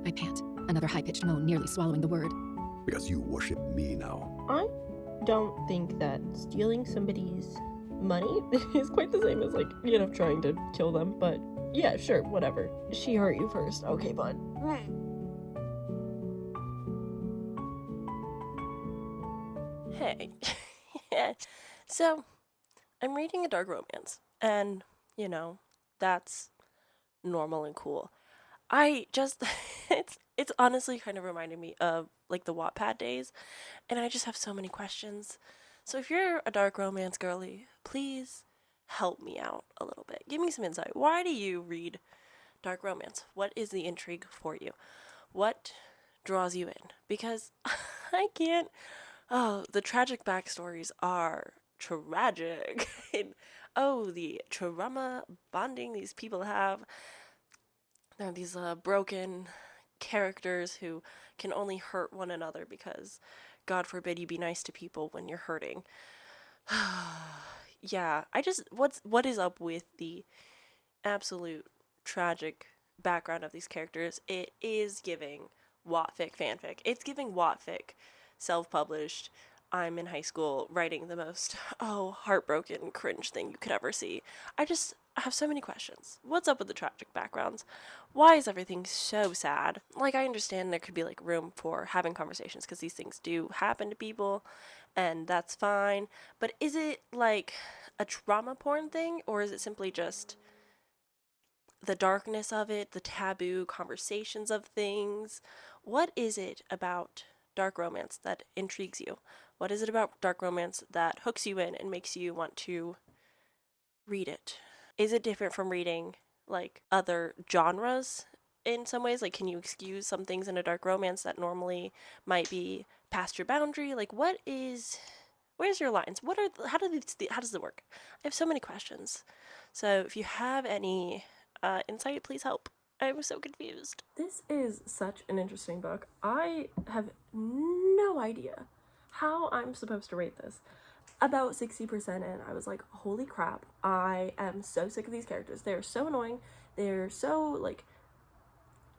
I pant, another high-pitched moan nearly swallowing the word. Because you worship me now. I don't think that stealing somebody's money is quite the same as, like, you know, trying to kill them, but yeah, sure, whatever. She hurt you first. Okay, bud. Hey. So, I'm reading a dark romance, and, you know, that's normal and cool. I just, it's honestly kind of reminding me of, like, the Wattpad days, and I just have so many questions. So if you're a dark romance girly, please help me out a little bit. Give me some insight. Why do you read dark romance? What is the intrigue for you? What draws you in? Because I can't. Oh, the tragic backstories are tragic. And, oh, the trauma bonding these people have. They're these broken characters who can only hurt one another because, God forbid, you be nice to people when you're hurting. Yeah, what is up with the absolute tragic background of these characters? It is giving Wattfic fanfic. It's giving Wattfic self-published. I'm in high school writing the most heartbroken cringe thing you could ever see. I have so many questions. What's up with the tragic backgrounds? Why is everything so sad? Like, I understand there could be like room for having conversations because these things do happen to people and that's fine, but is it like a trauma porn thing, or is it simply just the darkness of it, the taboo conversations of things? What is it about dark romance that intrigues you? What is it about dark romance that hooks you in and makes you want to read it? Is it different from reading like other genres in some ways? Like, can you excuse some things in a dark romance that normally might be past your boundary? Like, where's your lines? How does it work? I have so many questions. So if you have any insight, please help. I'm so confused. This is such an interesting book. I have no idea how I'm supposed to rate this. About 60% in, I was like, holy crap, I am so sick of these characters. They're so annoying. They're so, like,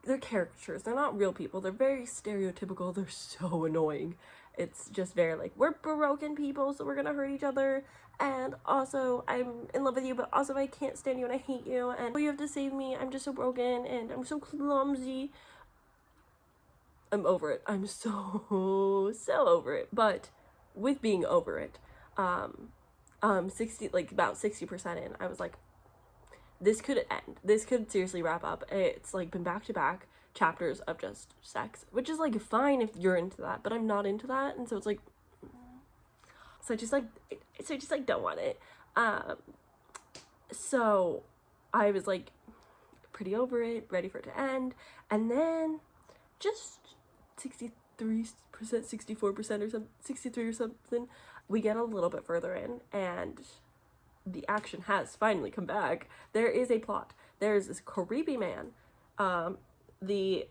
they're caricatures. They're not real people. They're very stereotypical. They're so annoying. It's just very, like, we're broken people, so we're gonna hurt each other. And also, I'm in love with you, but also I can't stand you and I hate you. And you have to save me. I'm just so broken and I'm so clumsy. I'm over it. I'm so over it. But with being over it, about 60% in, I was like, this could end. This could seriously wrap up. It's like been back to back chapters of just sex, which is like fine if you're into that, but I'm not into that, and so it's like, so I just don't want it. So I was like pretty over it, ready for it to end, and then just 63%, 64% or something, 63 or something, we get a little bit further in, and the action has finally come back. There is a plot. There's this creepy man. The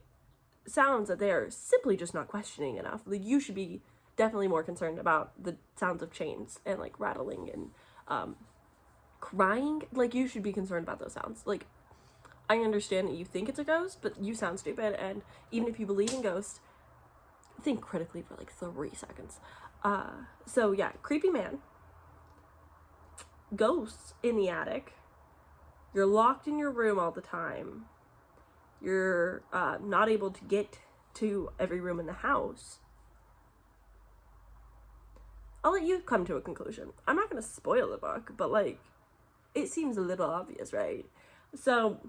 sounds that they are simply just not questioning enough. Like, you should be definitely more concerned about the sounds of chains and like rattling and crying. Like, you should be concerned about those sounds. Like, I understand that you think it's a ghost, but you sound stupid, and even if you believe in ghosts, think critically for like 3 seconds. So yeah, creepy man, ghosts in the attic, you're locked in your room all the time, you're not able to get to every room in the house. I'll let you come to a conclusion. I'm not going to spoil the book, but like, it seems a little obvious, right? So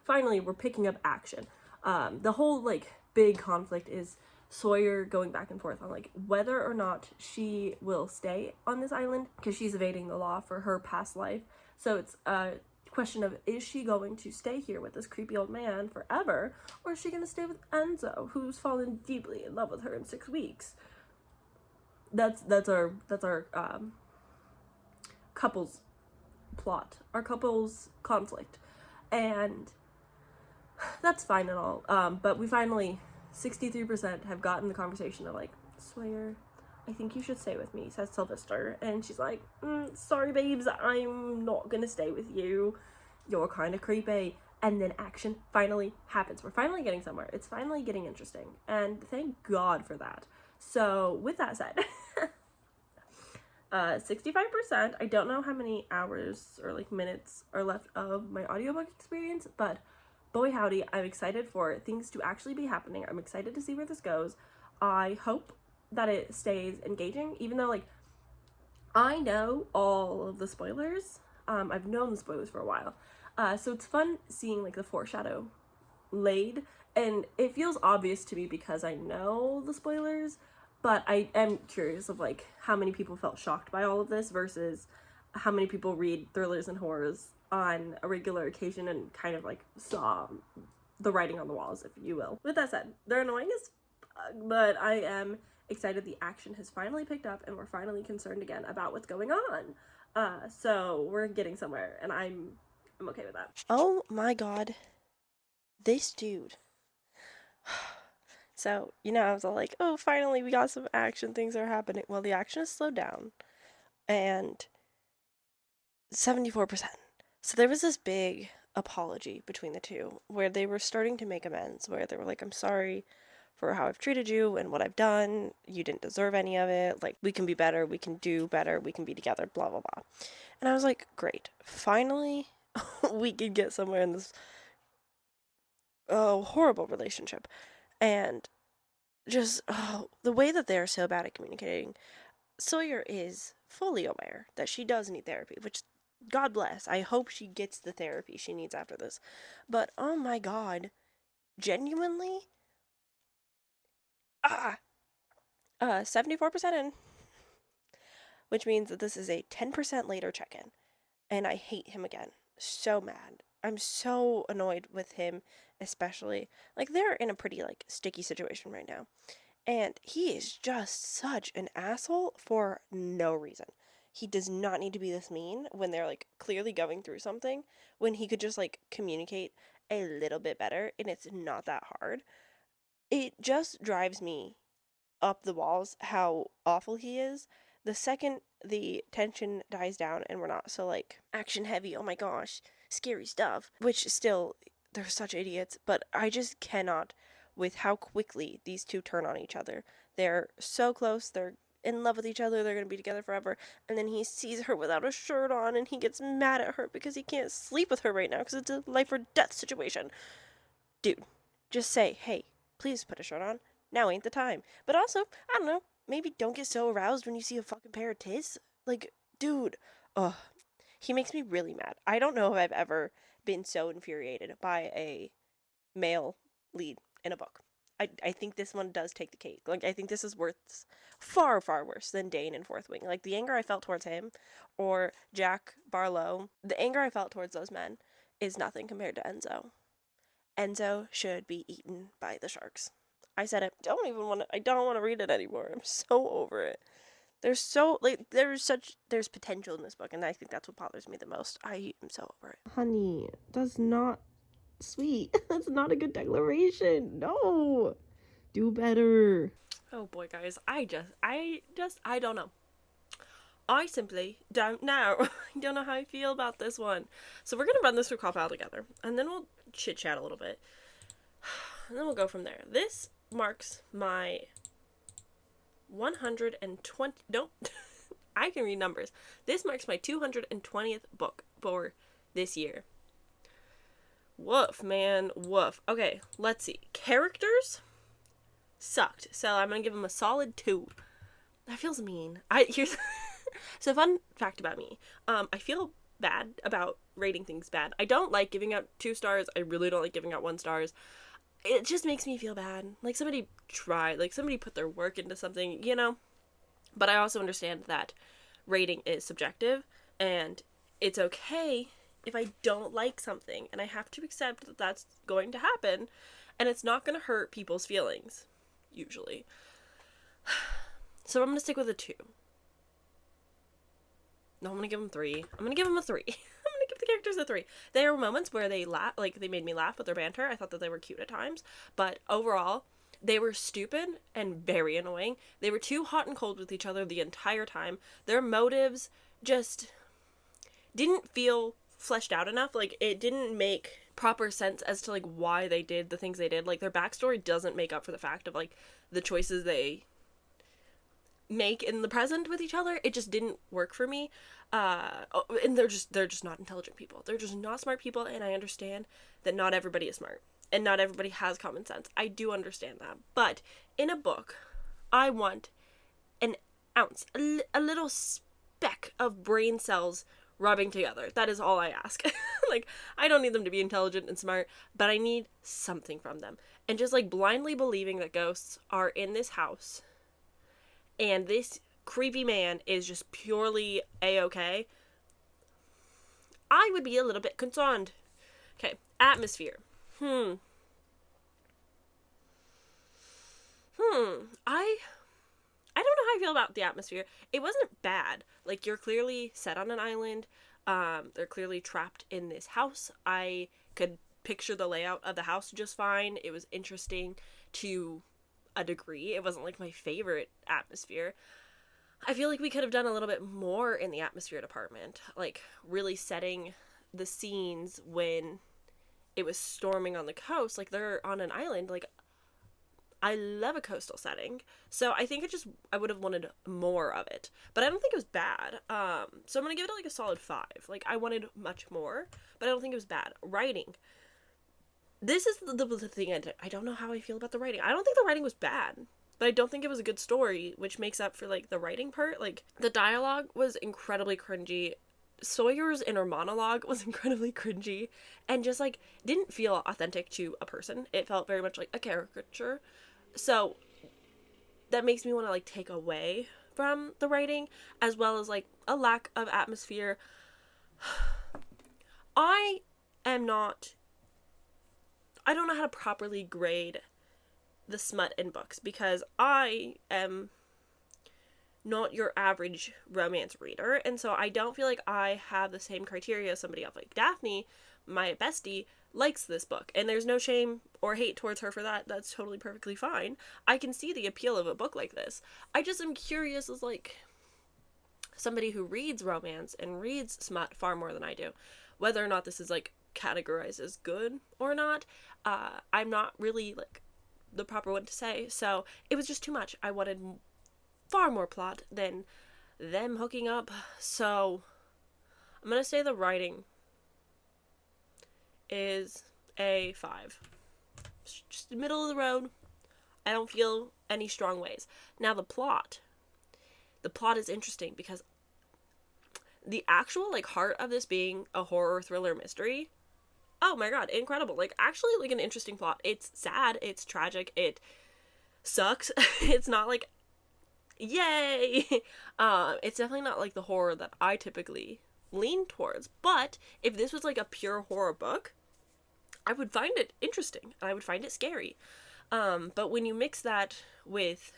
finally, we're picking up action. The whole like big conflict is Sawyer going back and forth on like whether or not she will stay on this island because she's evading the law for her past life. So it's a question of, is she going to stay here with this creepy old man forever, or is she going to stay with Enzo, who's fallen deeply in love with her in 6 weeks? That's our couples plot, our couples conflict, and that's fine and all. But we finally 63% have gotten the conversation of like, Sawyer, I think you should stay with me, says Sylvester, and she's like, sorry babes, I'm not gonna stay with you, you're kind of creepy. And then action finally happens. We're finally getting somewhere. It's finally getting interesting, and thank God for that. So with that said, 65%, I don't know how many hours or like minutes are left of my audiobook experience, but boy howdy, I'm excited for things to actually be happening. I'm excited to see where this goes. I hope that it stays engaging, even though like I know all of the spoilers. I've known the spoilers for a while. So it's fun seeing like the foreshadow laid, and it feels obvious to me because I know the spoilers, but I am curious of like how many people felt shocked by all of this versus how many people read thrillers and horrors on a regular occasion and kind of like saw the writing on the walls, if you will. With that said, they're annoying as fuck, but I am excited the action has finally picked up and we're finally concerned again about what's going on. So we're getting somewhere, and I'm okay with that. Oh my god, this dude. So, you know, I was all like, oh, finally we got some action, things are happening. Well, the action has slowed down, and 74%. So there was this big apology between the two where they were starting to make amends, where they were like, I'm sorry for how I've treated you and what I've done. You didn't deserve any of it. Like, we can be better, we can do better, we can be together, blah, blah, blah. And I was like, great. Finally, we could get somewhere in this horrible relationship. And just the way that they're so bad at communicating. Sawyer is fully aware that she does need therapy, which, God bless. I hope she gets the therapy she needs after this. But, oh my god, genuinely, 74% in, which means that this is a 10% later check-in, and I hate him again. So mad. I'm so annoyed with him, especially. Like, they're in a pretty, like, sticky situation right now, and he is just such an asshole for no reason. He does not need to be this mean when they're, like, clearly going through something, when he could just, like, communicate a little bit better, and it's not that hard. It just drives me up the walls how awful he is. The second the tension dies down and we're not so, like, action heavy, oh my gosh, scary stuff, which still, they're such idiots, but I just cannot with how quickly these two turn on each other. They're so close, they're in love with each other, they're gonna be together forever, and then he sees her without a shirt on and he gets mad at her because he can't sleep with her right now because it's a life or death situation. Dude, just say, hey, please put a shirt on. Now ain't the time. But also, I don't know, maybe don't get so aroused when you see a fucking pair of tits. Like, dude, ugh. He makes me really mad. I don't know if I've ever been so infuriated by a male lead in a book. I think this one does take the cake. Like, I think this is worth far, far worse than Dane and Fourth Wing. Like, the anger I felt towards him, or Jack Barlow, the anger I felt towards those men is nothing compared to Enzo. Enzo should be eaten by the sharks. I said it. I don't want to read it anymore. I'm so over it. There's potential in this book, and I think that's what bothers me the most. I am so over it. Honey, that's not sweet. That's not a good declaration. No. Do better. Oh boy, guys. I don't know. I simply don't know. I don't know how I feel about this one. So we're going to run this through cawpile together, and then we'll chit-chat a little bit. And then we'll go from there. This marks my 120. Nope. I can read numbers. This marks my 220th book for this year. Woof, man. Woof. Okay, let's see. Characters sucked. So I'm going to give them a solid 2. That feels mean. Here's So fun fact about me. I feel bad about rating things bad. I don't like giving out 2 stars. I really don't like giving out 1 stars. It just makes me feel bad. Like somebody tried, like somebody put their work into something, you know? But I also understand that rating is subjective and it's okay if I don't like something, and I have to accept that that's going to happen, and it's not going to hurt people's feelings, usually. So I'm going to stick with a 2. No, I'm going to give them 3. I'm going to give them a 3. I'm going to give the characters a 3. There were moments where they they made me laugh with their banter. I thought that they were cute at times, but overall, they were stupid and very annoying. They were too hot and cold with each other the entire time. Their motives just didn't feel fleshed out enough. Like, it didn't make proper sense as to, like, why they did the things they did. Like, their backstory doesn't make up for the fact of, like, the choices they make in the present with each other. It just didn't work for me. And they're just not intelligent people. They're just not smart people, and I understand that not everybody is smart. And not everybody has common sense. I do understand that. But in a book, I want an ounce, a little speck of brain cells rubbing together. That is all I ask. Like, I don't need them to be intelligent and smart, but I need something from them. And just, like, blindly believing that ghosts are in this house and this creepy man is just purely A-okay, I would be a little bit concerned. Okay, atmosphere. I don't know how I feel about the atmosphere. It wasn't bad. Like, you're clearly set on an island. They're clearly trapped in this house. I could picture the layout of the house just fine. It was interesting to a degree. It wasn't, like, my favorite atmosphere. I feel like we could have done a little bit more in the atmosphere department. Like, really setting the scenes when it was storming on the coast. Like, they're on an island. Like, I love a coastal setting, so I think I would have wanted more of it, but I don't think it was bad. So I'm gonna give it like a solid 5. Like, I wanted much more, but I don't think it was bad. Writing. This is the thing. I don't know how I feel about the writing. I don't think the writing was bad, but I don't think it was a good story, which makes up for, like, the writing part. Like, the dialogue was incredibly cringy. Sawyer's inner monologue was incredibly cringy and just, like, didn't feel authentic to a person. It felt very much like a caricature. So that makes me want to, like, take away from the writing, as well as, like, a lack of atmosphere. I don't know how to properly grade the smut in books, because I am not your average romance reader, and so I don't feel like I have the same criteria as somebody else. Like, Daphne, my bestie, likes this book, and there's no shame or hate towards her for that. That's totally perfectly fine. I can see the appeal of a book like this. I just am curious as, like, somebody who reads romance and reads smut far more than I do, whether or not this is, like, categorized as good or not. I'm not really, like, the proper one to say, so it was just too much. I wanted far more plot than them hooking up, so I'm gonna say the writing is a 5. It's just the middle of the road. I don't feel any strong ways. Now, the plot is interesting because the actual, like, heart of this being a horror thriller mystery, oh my god, incredible. Like, actually, like, an interesting plot. It's sad, it's tragic, it sucks. It's not like, yay! It's definitely not, like, the horror that I typically lean towards, but if this was, like, a pure horror book, I would find it interesting, and I would find it scary. But when you mix that with,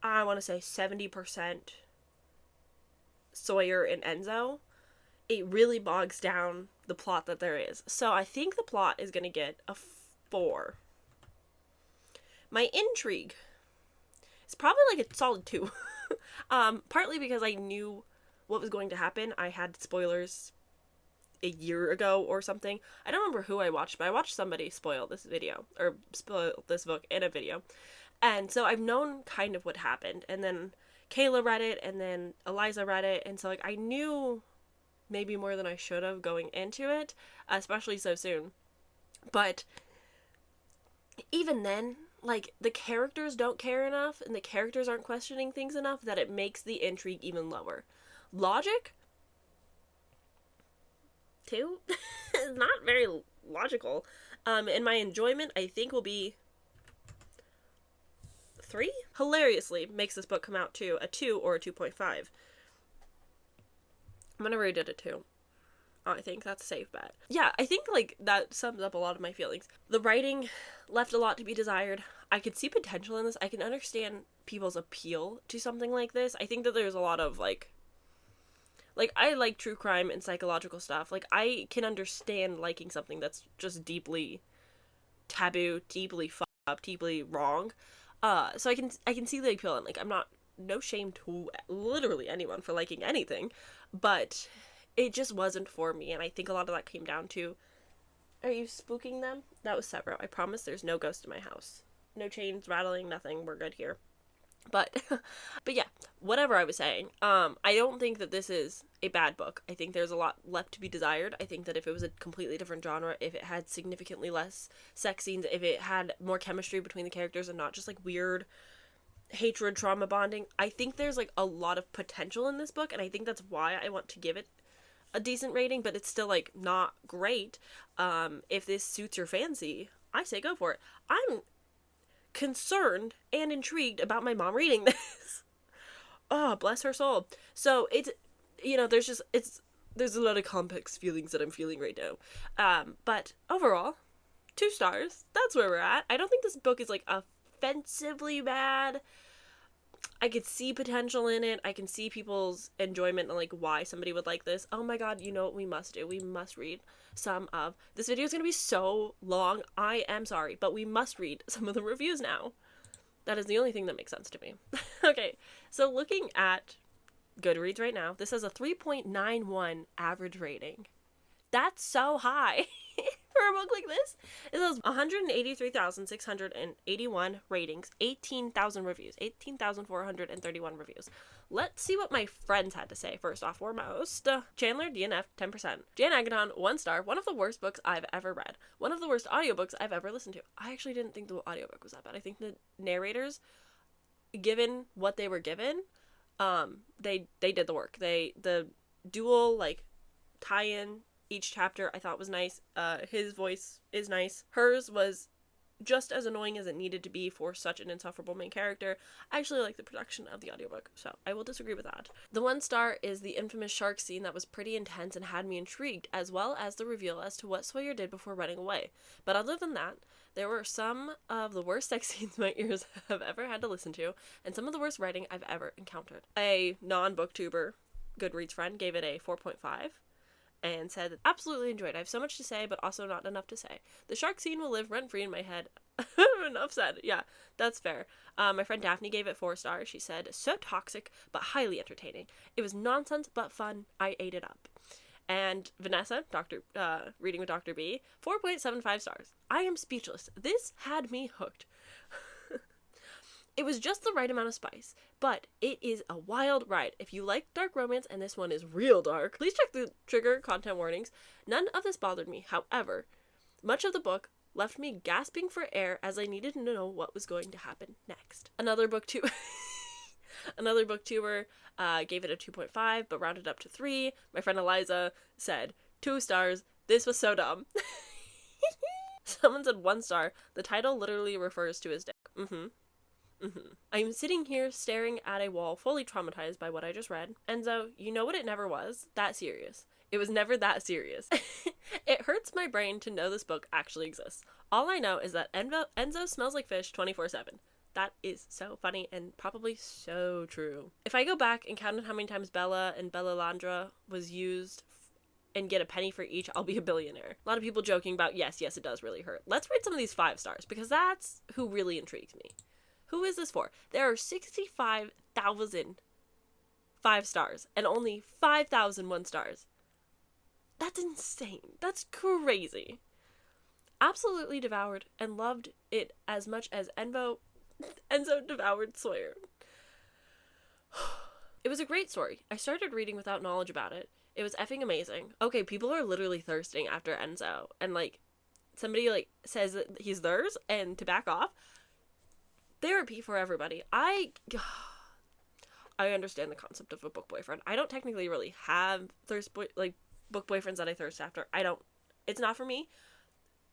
I want to say 70% Sawyer and Enzo, it really bogs down the plot that there is. So I think the plot is going to get a 4. My intrigue is probably like a solid 2. Partly because I knew what was going to happen. I had spoilers a year ago or something. I don't remember who I watched, but I watched somebody spoil this book in a video. And so I've known kind of what happened. And then Kayla read it, and then Eliza read it. And so, like, I knew maybe more than I should have going into it, especially so soon. But even then, like, the characters don't care enough, and the characters aren't questioning things enough that it makes the intrigue even lower. Logic? 2? It's not very logical. And my enjoyment, I think, will be 3? Hilariously makes this book come out to a 2 or a 2.5. I'm gonna rate it a 2. I think that's a safe bet. Yeah, I think, like, that sums up a lot of my feelings. The writing left a lot to be desired. I could see potential in this. I can understand people's appeal to something like this. I think that there's a lot of, like, I like true crime and psychological stuff. Like, I can understand liking something that's just deeply taboo, deeply fucked up, deeply wrong. So I can see the appeal, and, like, I'm not, no shame to literally anyone for liking anything, but it just wasn't for me, and I think a lot of that came down to, are you spooking them? That was Severo. I promise there's no ghost in my house. No chains rattling, nothing, we're good here. But yeah, whatever I was saying, I don't think that this is a bad book. I think there's a lot left to be desired. I think that if it was a completely different genre, if it had significantly less sex scenes, if it had more chemistry between the characters and not just, like, weird hatred, trauma bonding, I think there's, like, a lot of potential in this book, and I think that's why I want to give it a decent rating, but it's still, like, not great. If this suits your fancy, I say go for it. I'm concerned and intrigued about my mom reading this. Oh, bless her soul. So it's, you know, there's a lot of complex feelings that I'm feeling right now. But overall, 2 stars. That's where we're at. I don't think this book is, like, offensively bad. I could see potential in it. I can see people's enjoyment and, like, why somebody would like this. Oh my god, you know what we must do? We must read some of... This video is going to be so long. I am sorry, but we must read some of the reviews now. That is the only thing that makes sense to me. Okay, so looking at Goodreads right now, this has a 3.91 average rating. That's so high for a book like this. It has 183,681 ratings, 18,000 reviews, 18,431 reviews. Let's see what my friends had to say. First off, foremost, Chandler, DNF, 10%. Jan Agaton, 1 star, one of the worst books I've ever read. One of the worst audiobooks I've ever listened to. I actually didn't think the audiobook was that bad. I think the narrators, given what they were given, they did the work. The dual, like, tie-in each chapter I thought was nice. His voice is nice. Hers was just as annoying as it needed to be for such an insufferable main character. I actually like the production of the audiobook, so I will disagree with that. The 1 star is the infamous shark scene that was pretty intense and had me intrigued, as well as the reveal as to what Sawyer did before running away. But other than that, there were some of the worst sex scenes my ears have ever had to listen to, and some of the worst writing I've ever encountered. A non-booktuber Goodreads friend gave it a 4.5. and said, absolutely enjoyed. I have so much to say, but also not enough to say. The shark scene will live rent-free in my head. Enough said. Yeah, that's fair. My friend Daphne gave it 4 stars. She said, so toxic, but highly entertaining. It was nonsense, but fun. I ate it up. And Vanessa, Reading with Dr. B, 4.75 stars. I am speechless. This had me hooked. It was just the right amount of spice, but it is a wild ride. If you like dark romance, and this one is real dark, please check the trigger content warnings. None of this bothered me. However, much of the book left me gasping for air as I needed to know what was going to happen next. Another booktuber gave it a 2.5, but rounded up to 3. My friend Eliza said, 2 stars. This was so dumb. Someone said 1 star. The title literally refers to his dick. I'm sitting here staring at a wall, fully traumatized by what I just read. Enzo, you know what it never was? That serious. It was never that serious. It hurts my brain to know this book actually exists. All I know is that Enzo smells like fish 24/7. That is so funny and probably so true. If I go back and count how many times Bella and Bellalandra was used and get a penny for each, I'll be a billionaire. A lot of people joking about, yes, it does really hurt. Let's rate some of these 5 stars, because that's who really intrigues me. Who is this for? There are 65,000 5 stars and only 5,000 1 stars. That's insane. That's crazy. Absolutely devoured and loved it as much as Envo Enzo devoured Sawyer. It was a great story. I started reading without knowledge about it. It was effing amazing. Okay, people are literally thirsting after Enzo, and like somebody like says that he's theirs and to back off. Therapy for everybody. I understand the concept of a book boyfriend. I don't technically really have book boyfriends that I thirst after. It's not for me.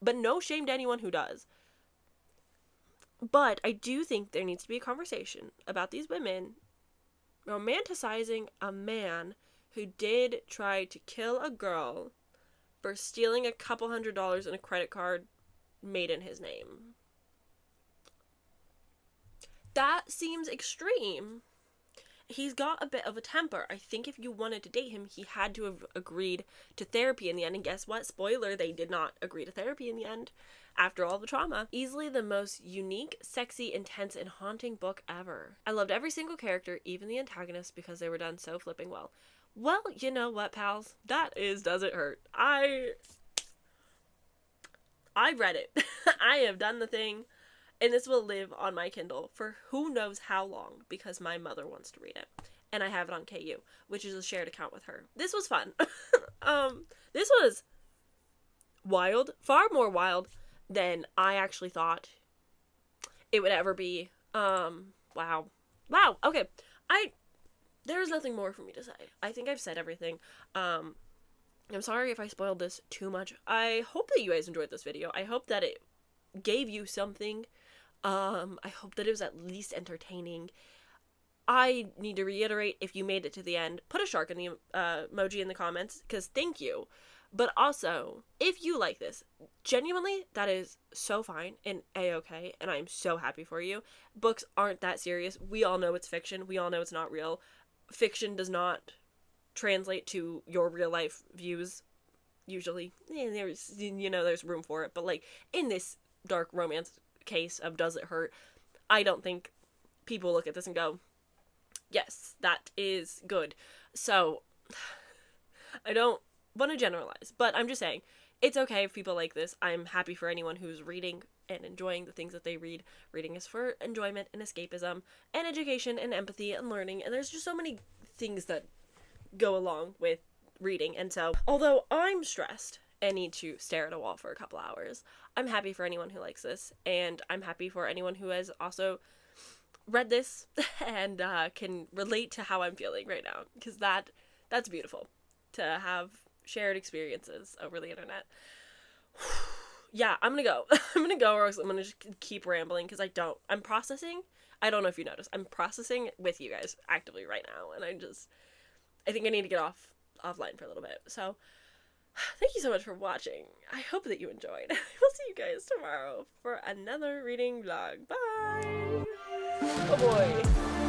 But no shame to anyone who does. But I do think there needs to be a conversation about these women romanticizing a man who did try to kill a girl for stealing a couple $100 in a credit card made in his name. That seems extreme. He's got a bit of a temper. I think if you wanted to date him, he had to have agreed to therapy in the end. And guess what? Spoiler, they did not agree to therapy in the end after all the trauma. Easily the most unique, sexy, intense, and haunting book ever. I loved every single character, even the antagonist, because they were done so flipping well. Well, you know what, pals? That is Does It Hurt? I read it. I have done the thing. And this will live on my Kindle for who knows how long, because my mother wants to read it. And I have it on KU, which is a shared account with her. This was fun. This was wild. Far more wild than I actually thought it would ever be. Wow. Okay. There's nothing more for me to say. I think I've said everything. I'm sorry if I spoiled this too much. I hope that you guys enjoyed this video. I hope that it gave you something. I hope that it was at least entertaining. I need to reiterate, if you made it to the end, put a shark in the emoji in the comments, because thank you. But also, if you like this, genuinely, that is so fine and a-okay, and I'm so happy for you. Books aren't that serious. We all know it's fiction. We all know it's not real. Fiction does not translate to your real life views, usually. There's room for it, but like, in this dark romance case of Does It Hurt, I don't think people look at this and go, yes, that is good. So I don't want to generalize, but I'm just saying it's okay if people like this. I'm happy for anyone who's reading and enjoying the things that they read. Reading is for enjoyment and escapism and education and empathy and learning, and there's just so many things that go along with reading. And so although I'm stressed and need to stare at a wall for a couple hours, I'm happy for anyone who likes this, and I'm happy for anyone who has also read this and can relate to how I'm feeling right now, because that's beautiful to have shared experiences over the internet. Yeah, I'm gonna go. I'm gonna go, or else I'm gonna just keep rambling, because I'm processing. I don't know if you noticed, I'm processing with you guys actively right now, and I think I need to get offline for a little bit. So thank you so much for watching. I hope that you enjoyed. We'll see you guys tomorrow for another reading vlog. Bye! Oh boy.